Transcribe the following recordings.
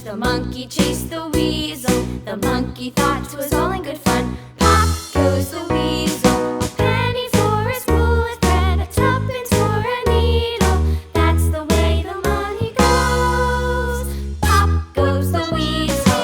The monkey chased the weasel. The monkey thought 'twas all in good fun. Pop goes the weasel. A penny for his wool with thread, a tuppence for a needle. That's the way the money goes. Pop goes the weasel.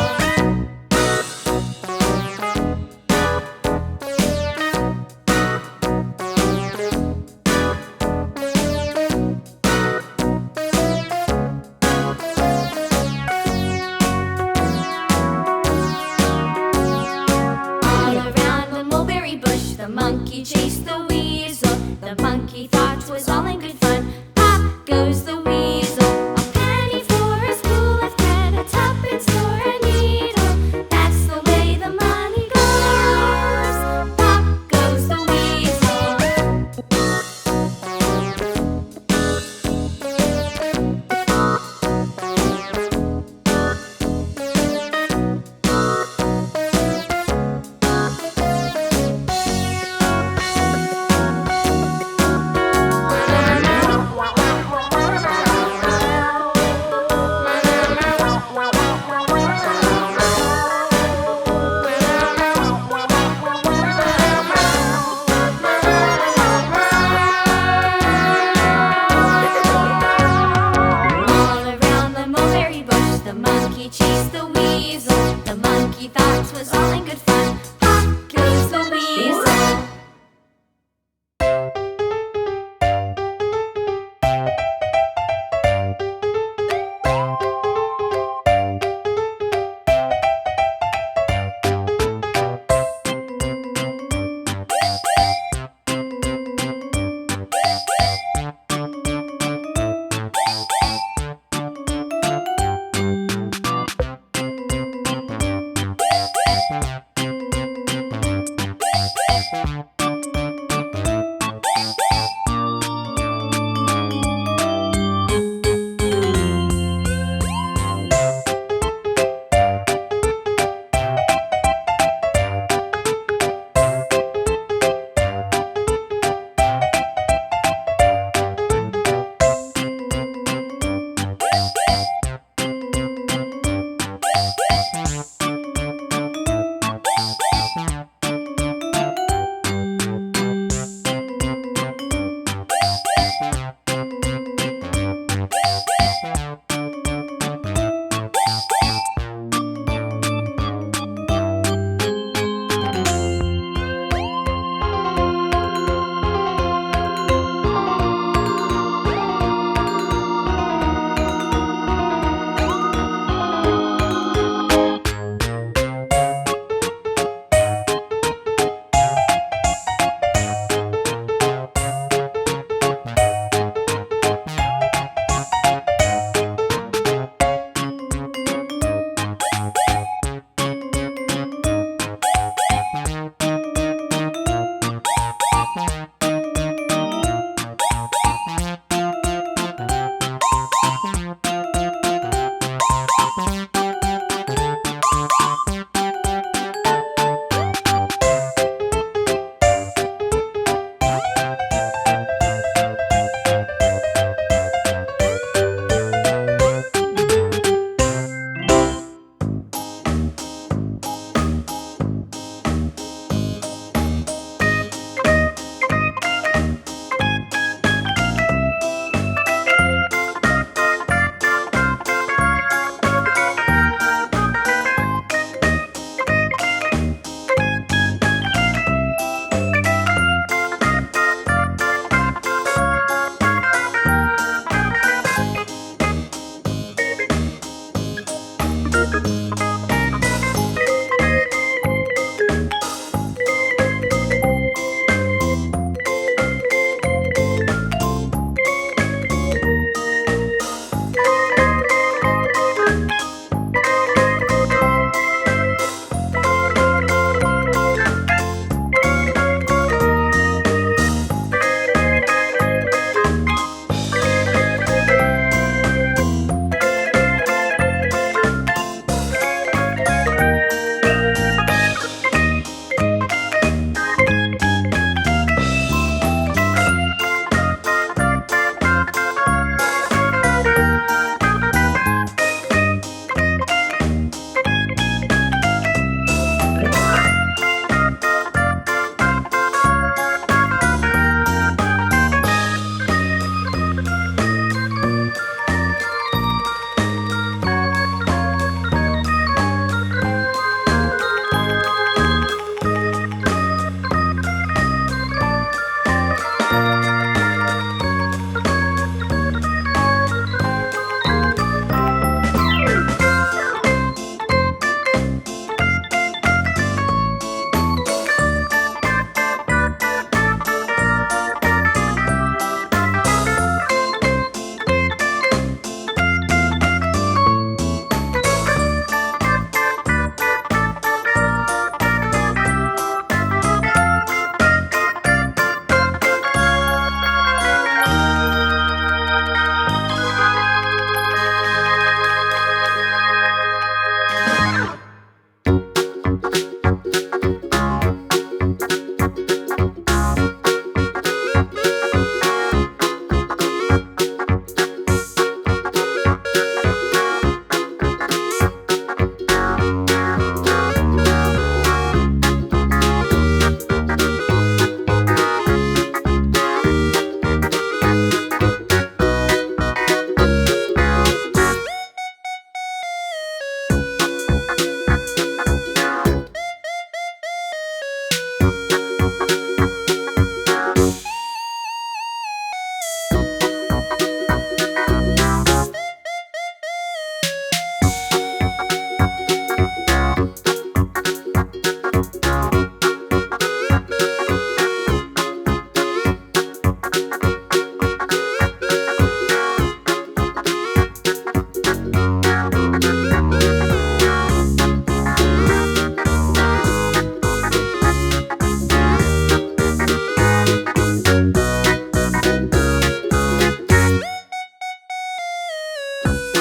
The monkey chased the weasel. The monkey thought 'twas all in good fun. Pop goes the weasel. A penny for his wool with thread, a tuppence for a needle. That's the way the money goes. Pop goes the weasel. The monkey chased the weasel. The monkey thought 'twas all in good fun. Pop goes the weasel. Bye.